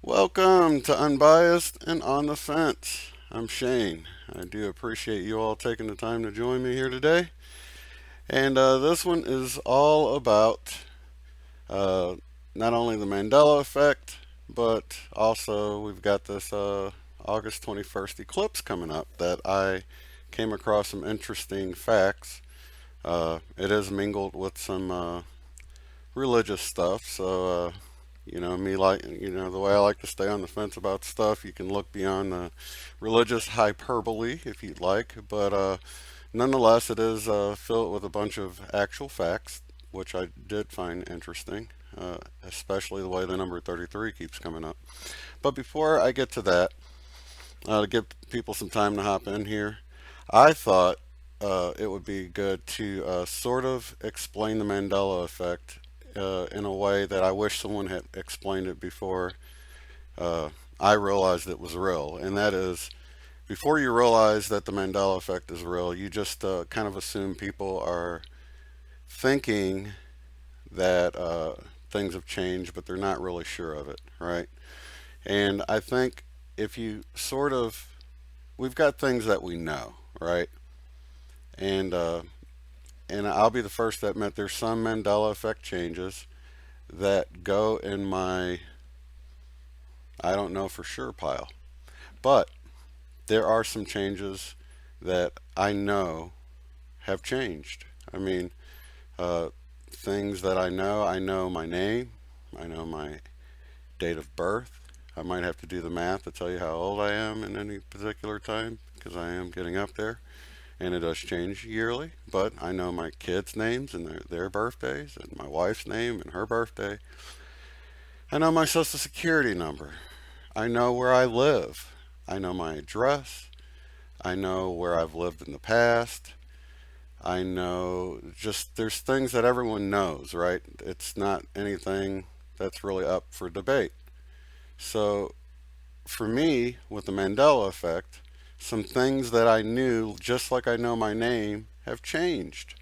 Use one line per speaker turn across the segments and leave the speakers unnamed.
Welcome to Unbiased and On the Fence. I'm Shane. I do appreciate you all taking the time to join me here today. And this one is all about uh, not only the Mandela effect, but also we've got this August 21st eclipse coming up that I came across some interesting facts. It is mingled with some religious stuff, so me, like, the way I like to stay on the fence about stuff, you can look beyond the religious hyperbole if you'd like, but nonetheless, it is filled with a bunch of actual facts, which I did find interesting, especially the way the number 33 keeps coming up. But before I get to that, to give people some time to hop in here, I thought it would be good to sort of explain the Mandela effect in a way that I wish someone had explained it before I realized it was real. And that is, before you realize that the Mandela effect is real, you just kind of assume people are thinking that things have changed, but they're not really sure of it, right? And I think if you sort of, we've got things that we know, right? And I'll be the first to admit there's some Mandela effect changes that go in my I don't know for sure pile. But there are some changes that I know have changed. I mean, uh, things that I know my name, I know my date of birth. I might have to do the math to tell you how old I am in any particular time because I am getting up there. And it does change yearly, but I know my kids' names and their birthdays, and my wife's name and her birthday. I know my social security number. I know where I live. I know my address. I know where I've lived in the past. I know just there's things that everyone knows, right? It's not anything that's really up for debate. So for me, with the Mandela effect, some things that I knew, just like I know my name, have changed.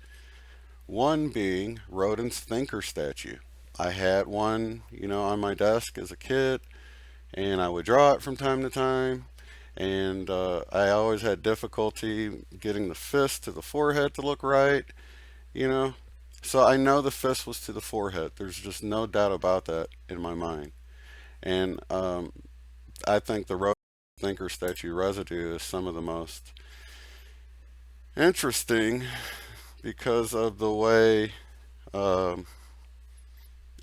One being Rodin's thinker statue. I had one, on my desk as a kid, and I would draw it from time to time. And I always had difficulty getting the fist to the forehead to look right, you know. So I know the fist was to the forehead. There's just no doubt about that in my mind. And I think the thinker statue residue is some of the most interesting because of the way um,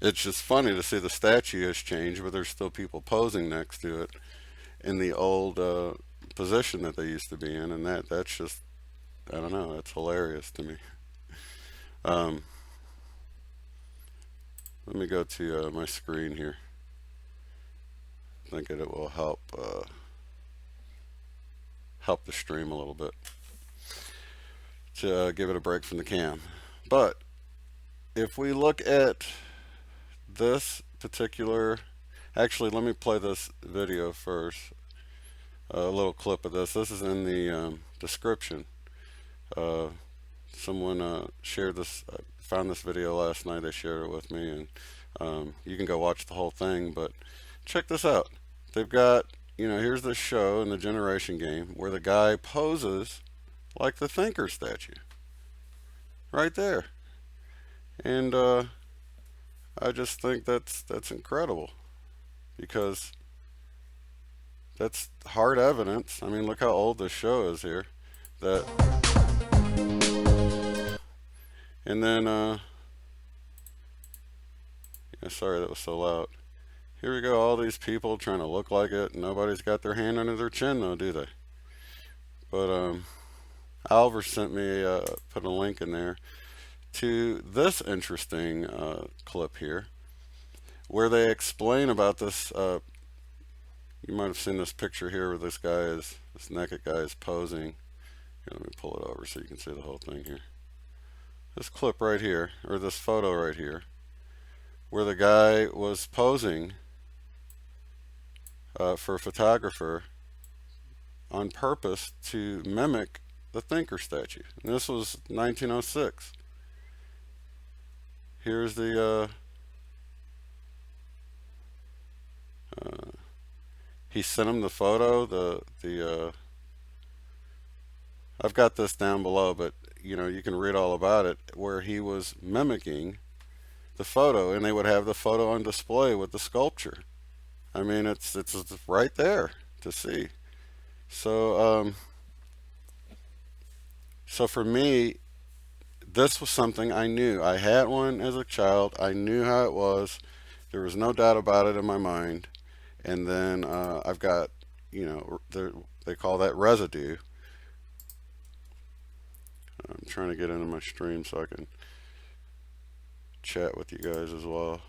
it's just funny to see the statue has changed, but there's still people posing next to it in the old position that they used to be in, and that's just I don't know, that's hilarious to me. Um, Let me go to my screen here. I think it will help the stream a little bit to give it a break from the cam. But if we look at this particular, actually, let me play this video first. A little clip of this. This is in the description. Uh, Someone shared this, found this video last night. They shared it with me, and you can go watch the whole thing. But check this out. They've got, here's this show in the Generation Game where the guy poses like the Thinker statue, right there. And I just think that's incredible because that's hard evidence. I mean, look how old this show is here. That, and then, yeah, sorry that was so loud. Here we go, all these people trying to look like it. Nobody's got their hand under their chin, though, do they? But Oliver sent me, put a link in there to this interesting clip here, where they explain about this. You might have seen this picture here where this naked guy is posing. Here, let me pull it over so you can see the whole thing here. This clip right here, or this photo right here, where the guy was posing for a photographer on purpose to mimic the thinker statue. And this was 1906. Here's the he sent him the photo. I've got this down below, but you can read all about it, where he was mimicking the photo, and they would have the photo on display with the sculpture. I mean, it's right there to see. So so for me, this was something I knew. I had one as a child. I knew how it was. There was no doubt about it in my mind. And then I've got, they call that residue. I'm trying to get into my stream so I can chat with you guys as well.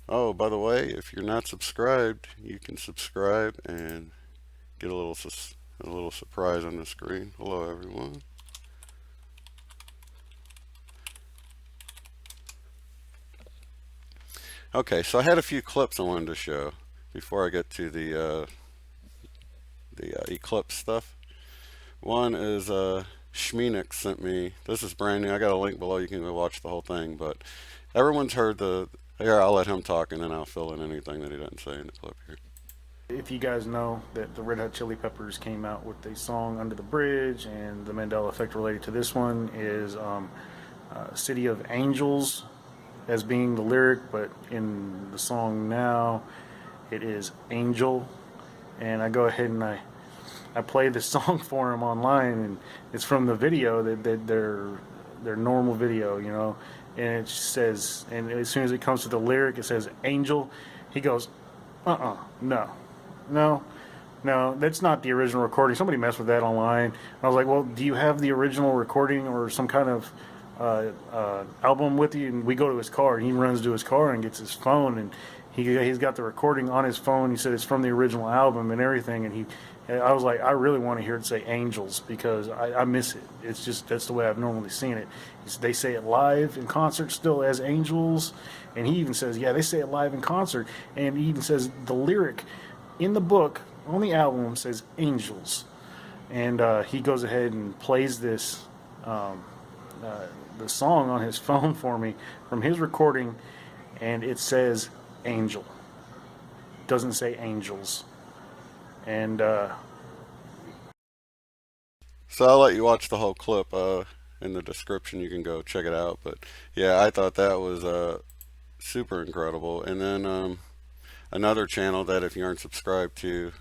Oh, by the way, if you're not subscribed, you can subscribe and get a little surprise on the screen. Hello, everyone. Okay, so I had a few clips I wanted to show before I get to the Eclipse stuff. One is Schmeenix sent me. This is brand new. I got a link below. You can go watch the whole thing. But everyone's heard here, I'll let him talk, and then I'll fill in anything that he doesn't say in the clip here.
If you guys know that the Red Hot Chili Peppers came out with a song, Under the Bridge, and the Mandela effect related to this one is City of Angels as being the lyric, but in the song now it is Angel. And I go ahead and I play the song for him online, and it's from the video, their normal video, and it says, and as soon as it comes to the lyric, it says Angel. He goes, no, that's not the original recording. Somebody messed with that online. And I was like, well, do you have the original recording or some kind of album with you? And we go to his car, and he runs to his car and gets his phone, and he's got the recording on his phone. He said it's from the original album and everything, and I was like, I really want to hear it say Angels, because I miss it. It's just, that's the way I've normally seen it. They say it live in concert still as Angels, and he even says, yeah, they say it live in concert, and he even says the lyric in the book on the album says Angels. And he goes ahead and plays this the song on his phone for me from his recording, and it says Angel. It doesn't say Angels. And
so I'll let you watch the whole clip in the description. You can go check it out. But yeah, I thought that was super incredible. And then another channel that, if you aren't subscribed to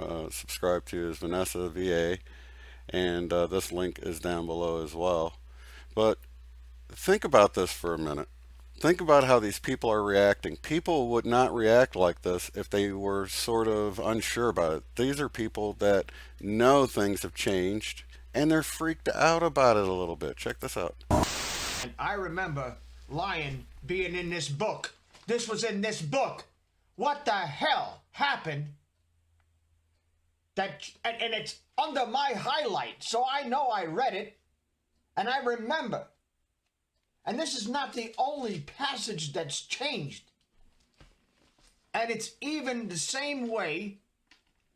is Vanessa VA, and this link is down below as well. But think about this for a minute. Think about how these people are reacting. People would not react like this if they were sort of unsure about it. These are people that know things have changed, and they're freaked out about it a little bit. Check this out.
And I remember Lion being in this book. This was in this book. What the hell happened? And it's under my highlight, so I know I read it, and I remember. And this is not the only passage that's changed. And it's even the same way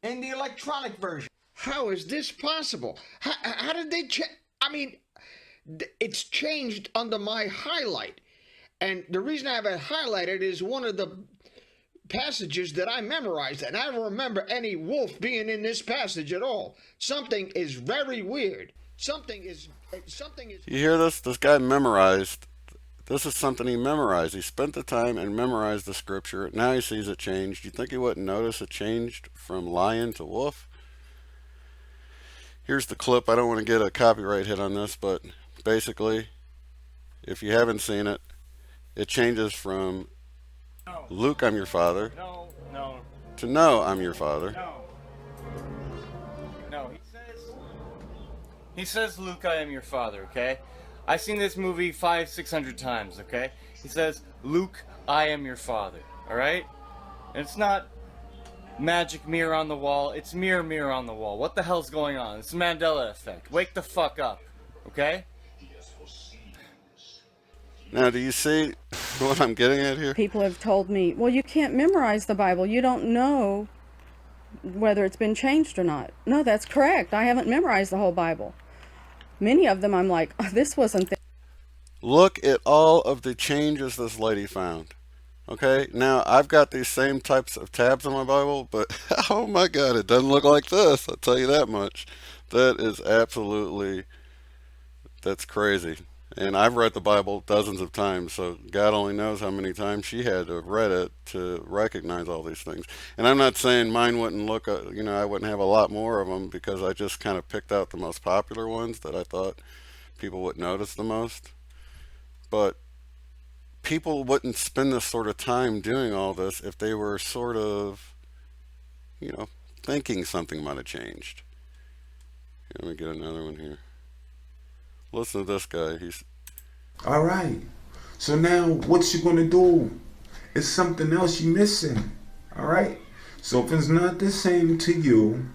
in the electronic version. How is this possible? How did they change? I mean, it's changed under my highlight. And the reason I have it highlighted is one of the passages that I memorized. And I don't remember any wolf being in this passage at all. Something is very weird. Something is...
You hear this? This guy memorized. This is something he memorized. He spent the time and memorized the scripture. Now he sees it changed. You think he wouldn't notice it changed from lion to wolf? Here's the clip. I don't want to get a copyright hit on this, but basically, if you haven't seen it, it changes from Luke, I'm your father, to no, I'm your father.
No, he says, Luke, I am your father, okay? I've seen this movie 500-600 times, okay? He says, Luke, I am your father, alright? And it's not magic mirror on the wall, it's mirror on the wall. What the hell's going on? It's the Mandela effect. Wake the fuck up, okay?
Now, do you see what I'm getting at here?
People have told me, well, you can't memorize the Bible. You don't know whether it's been changed or not. No, that's correct. I haven't memorized the whole Bible. Many of them I'm like, oh, this wasn't there.
Look at all of the changes this lady found. Okay, now I've got these same types of tabs on my Bible, but oh my God, it doesn't look like this. I'll tell you that much. That is absolutely, that's crazy. And I've read the Bible dozens of times, so God only knows how many times she had to have read it to recognize all these things. And I'm not saying mine wouldn't look, I wouldn't have a lot more of them because I just kind of picked out the most popular ones that I thought people would notice the most. But people wouldn't spend this sort of time doing all this if they were sort of, you know, thinking something might have changed. Here, let me get another one here. Listen to this guy. He's
All right. So now what you gonna do? It's something else you missing. All right. So if it's not the same to you,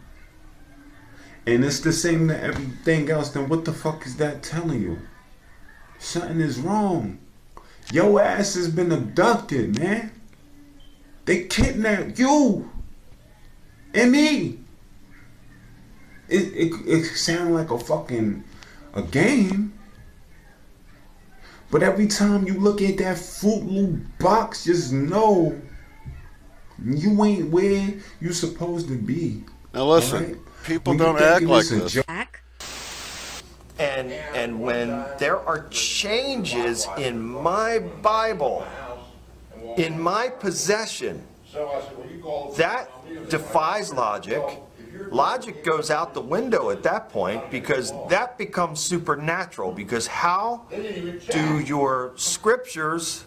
and it's the same to everything else, then what the fuck is that telling you? Something is wrong. Your ass has been abducted, man. They kidnapped you and me. It sounds like a game. But every time you look at that Fruit Loop box, just know you ain't where you supposed to be.
now listen.
Alright?
People
When you
don't act
thinking
like
it's a
this.
joke.
And when there are changes in my Bible, in my possession, that defies logic. Logic goes out the window at that point because that becomes supernatural. Because how do your scriptures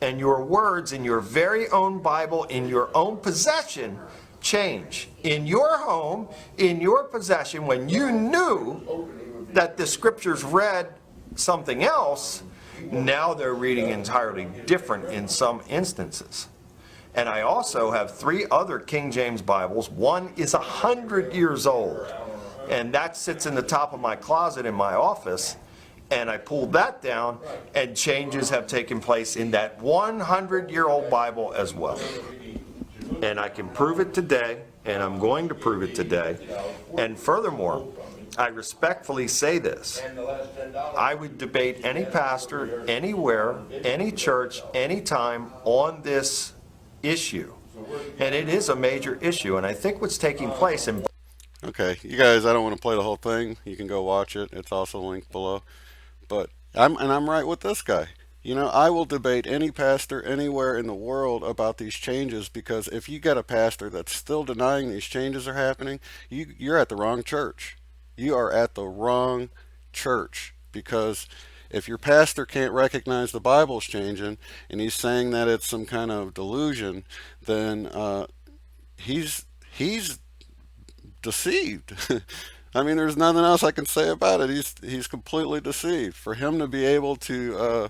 and your words in your very own Bible, in your own possession, change? In your home, in your possession, when you knew that the scriptures read something else, now they're reading entirely different in some instances. And I also have 3 other King James Bibles. One is 100 years old, and that sits in the top of my closet in my office. And I pulled that down, and changes have taken place in that 100-year-old Bible as well. And I can prove it today, and I'm going to prove it today. And furthermore, I respectfully say this. I would debate any pastor, anywhere, any church, anytime on this issue. And it is a major issue. And I think what's taking place in...
Okay, you guys, I don't want to play the whole thing. You can go watch it. It's also linked below. But I'm right with this guy. I will debate any pastor anywhere in the world about these changes because if you get a pastor that's still denying these changes are happening, you're at the wrong church. You are at the wrong church because if your pastor can't recognize the Bible's changing and he's saying that it's some kind of delusion, then he's deceived. I mean, there's nothing else I can say about it. He's completely deceived. For him to be able to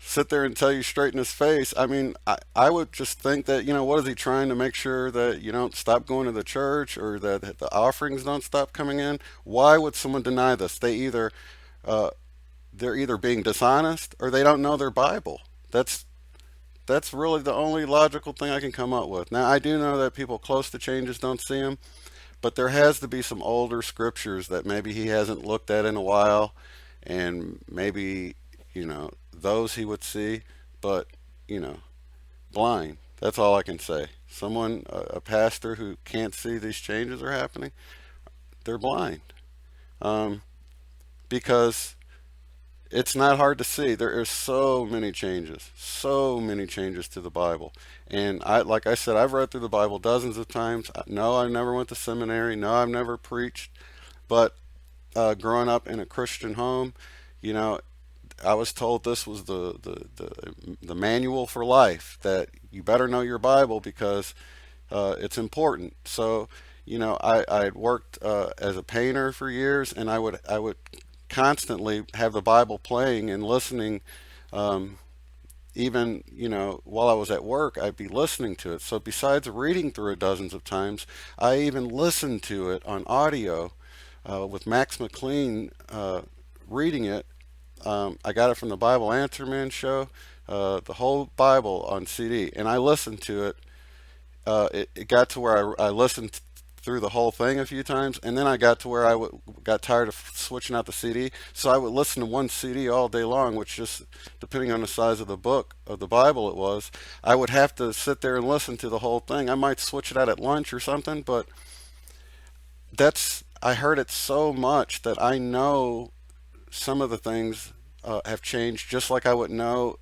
sit there and tell you straight in his face, I mean, I would just think that, what is he trying to make sure that you don't stop going to the church or that the offerings don't stop coming in? Why would someone deny this? Uh, they're either being dishonest or they don't know their Bible. That's really the only logical thing I can come up with. Now, I do know that people close to changes don't see them, but there has to be some older scriptures that maybe he hasn't looked at in a while, and maybe, those he would see, but, blind. That's all I can say. Someone, a pastor who can't see these changes are happening, they're blind. Because it's not hard to see. There are so many changes to the Bible. And like I said, I've read through the Bible dozens of times. No, I never went to seminary. No, I've never preached. But growing up in a Christian home, I was told this was the manual for life, that you better know your Bible because it's important. So, I worked as a painter for years, and I would constantly have the Bible playing and listening. Even, while I was at work, I'd be listening to it. So besides reading through it dozens of times, I even listened to it on audio with Max McLean reading it. I got it from the Bible Answer Man show, the whole Bible on CD, and I listened to it it got to where I listened through the whole thing a few times, and then I got to where got tired of switching out the CD, so I would listen to one CD all day long, which just depending on the size of the book of the Bible it was, I would have to sit there and listen to the whole thing. I might switch it out at lunch or something, but I heard it so much that I know some of the things have changed, just like I would know.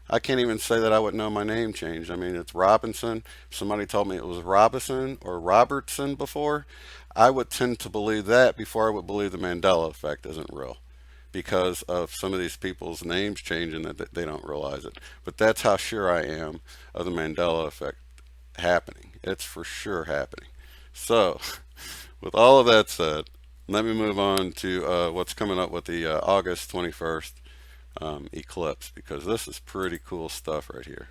I can't even say that I would know my name changed. I mean, it's Robinson. If somebody told me it was Robinson or Robertson before, I would tend to believe that before I would believe the Mandela effect isn't real because of some of these people's names changing that they don't realize it. But that's how sure I am of the Mandela effect happening. It's for sure happening. So, with all of that said, let me move on to what's coming up with the August 21st eclipse, because this is pretty cool stuff right here.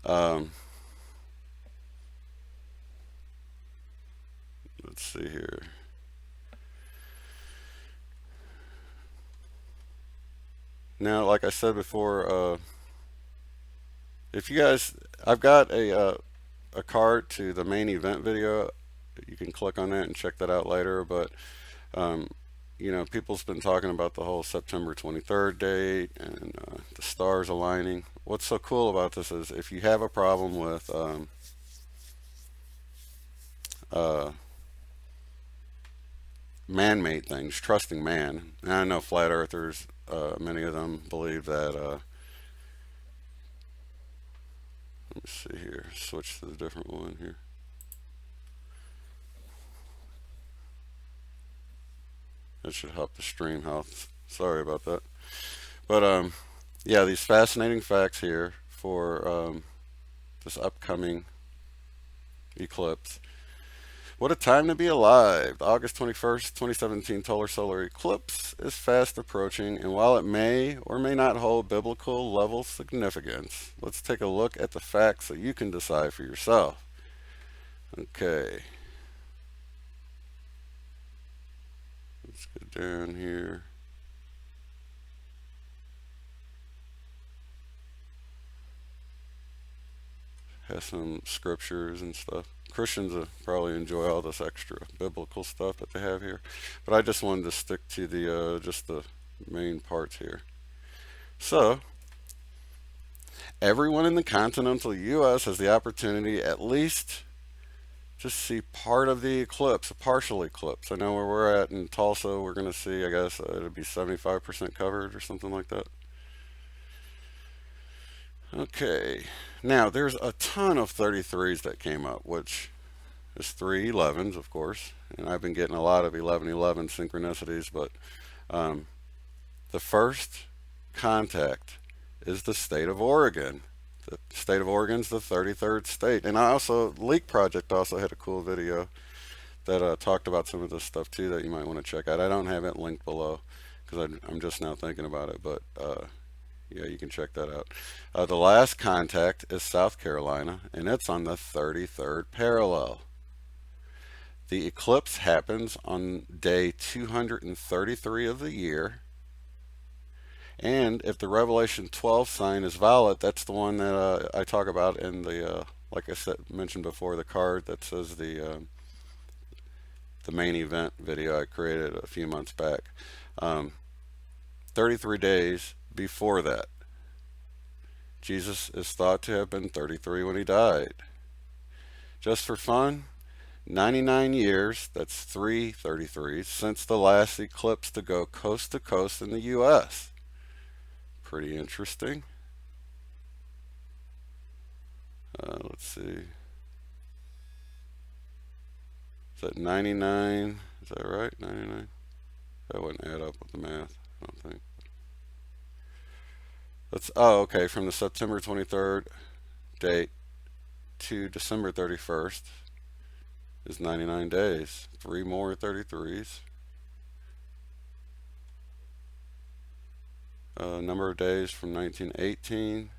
Um, let's see here. Now, like I said before, if you guys, I've got a card to the main event video. You can click on that and check that out later. But um, people's been talking about the whole September 23rd date and the stars aligning. What's so cool about this is if you have a problem with uh, man-made things, trusting man, and I know flat earthers, many of them believe that. Let me see here. Switch to the different one here. That should help the stream health. Sorry about that. But yeah, these fascinating facts here for this upcoming eclipse. What a time to be alive. The August 21st, 2017 total solar eclipse is fast approaching, and while it may or may not hold biblical level significance, let's take a look at the facts so you can decide for yourself. Okay. Let's go down here. Has some scriptures and stuff. Christians will probably enjoy all this extra biblical stuff that they have here, but I just wanted to stick to the just the main parts here. So, everyone in the continental U.S. has the opportunity at least to see part of the eclipse, a partial eclipse. I know where we're at in Tulsa, we're going to see, I guess, it'll be 75% covered or something like that. Okay, now there's a ton of 33s that came up, which is 311s, of course, and I've been getting a lot of 1111 synchronicities, but the first contact is the state of Oregon. The state of Oregon's the 33rd state, and Leak Project also had a cool video that talked about some of this stuff too that you might want to check out. I don't have it linked below because I'm just now thinking about it, but yeah, you can check that out. The last contact is South Carolina, and it's on the 33rd parallel. The eclipse happens on day 233 of the year. And if the Revelation 12 sign is valid, that's the one that I talk about in the, like I mentioned before, the card that says the main event video I created a few months back. 33 days before that, Jesus is thought to have been 33 when he died. Just for fun, 99 years, that's 333s, since the last eclipse to go coast to coast in the U.S. Pretty interesting. Let's see. Is that 99? Is that right? 99? That wouldn't add up with the math, I don't think. Okay, from the September 23rd date to December 31st is 99 days. 3 more 33s. Number of days from 1918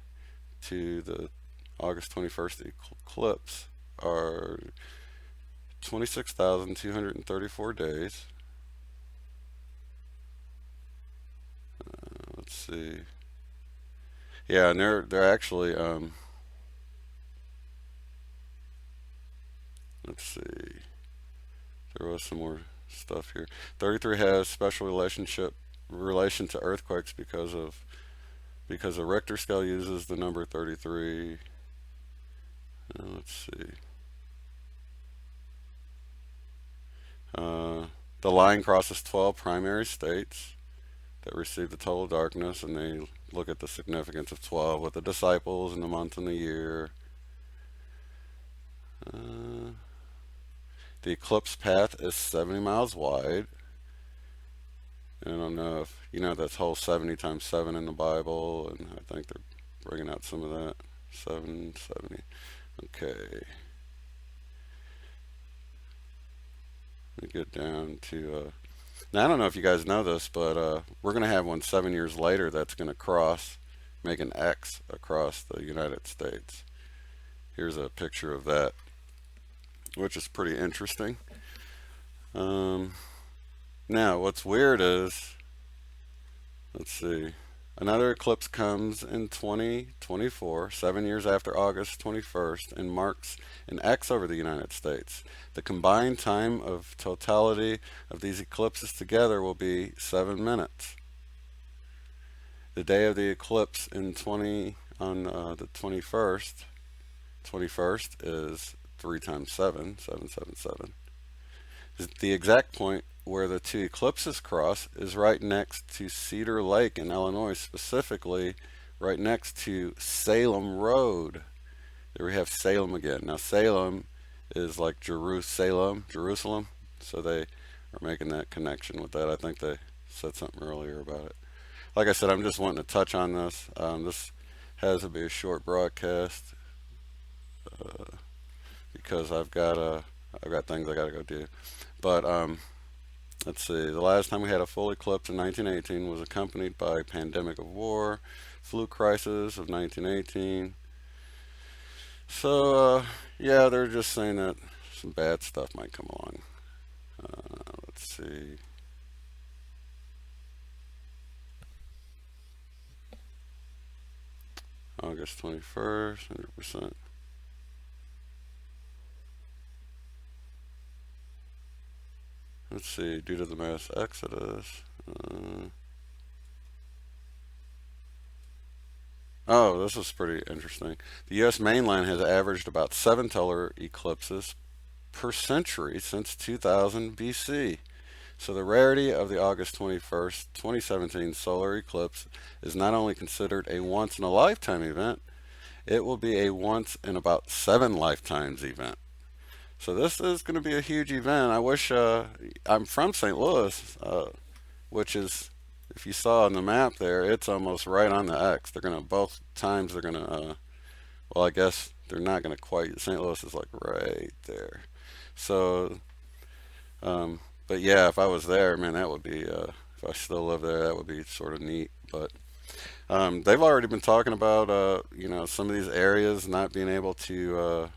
to the August 21st eclipse are 26,234 days. Let's see. Yeah, and they're actually throw some more stuff here. 33 has special relation to earthquakes because the Richter scale uses the number 33. Let's see. The line crosses 12 primary states that receive the total darkness, and they look at the significance of 12 with the disciples and the month and the year. The eclipse path is 70 miles wide. And I don't know if you know that's whole 70 times 7 in the Bible, and I think they're bringing out some of that. 770. Okay. Let me get down to now I don't know if you guys know this, but we're gonna have one 7 years later that's gonna make an X across the United States. Here's a picture of that, which is pretty interesting. Now what's weird is, let's see, another eclipse comes in 2024, 7 years after August 21st, and marks an X over the United States. The combined time of totality of these eclipses together will be 7 minutes. The day of the eclipse on the 21st is 3 times 7, 777. The exact point where the two eclipses cross is right next to Cedar Lake in Illinois, specifically right next to Salem Road. There we have Salem again. Now Salem is like Jerusalem, so they are making that connection with that. I think they said something earlier about it. Like I said, I'm just wanting to touch on this. This has to be a short broadcast because I've got things I got to go do. But let's see, the last time we had a full eclipse in 1918 was accompanied by a pandemic of war, flu crisis of 1918. So, yeah, they're just saying that some bad stuff might come along. Let's see. August 21st, 100%. Let's see, due to the mass exodus. Oh, this is pretty interesting. The U.S. mainland has averaged about 7 total eclipses per century since 2000 BC. So the rarity of the August 21st, 2017 solar eclipse is not only considered a once-in-a-lifetime event, it will be a once-in-about 7 lifetimes event. So this is going to be a huge event. I wish, I'm from St. Louis, which is, if you saw on the map there, it's almost right on the X. They're going to, both times they're going to, well, I guess they're not going to quite, St. Louis is like right there. So, but yeah, if I was there, man, that would be, if I still live there, that would be sort of neat. But they've already been talking about, you know, some of these areas not being able to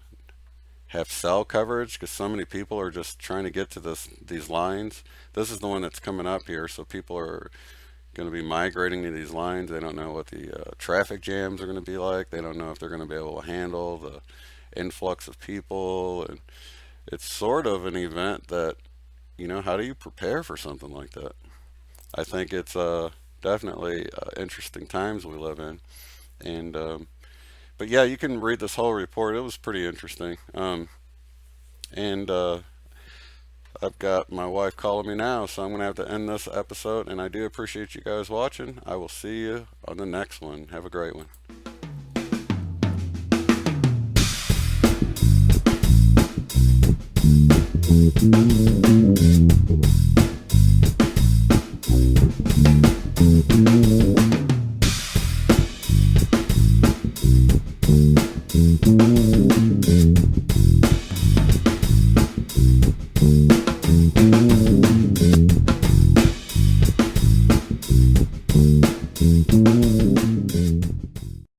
have cell coverage because so many people are just trying to get to these lines. This is the one that's coming up here, so people are going to be migrating to these lines. They don't know what the traffic jams are going to be like. They don't know if they're going to be able to handle the influx of people, and it's sort of an event that, you know, how do you prepare for something like that? I think it's definitely interesting times we live in, and but yeah, you can read this whole report. It was pretty interesting. And I've got my wife calling me now, so I'm going to have to end this episode. And I do appreciate you guys watching. I will see you on the next one. Have a great one.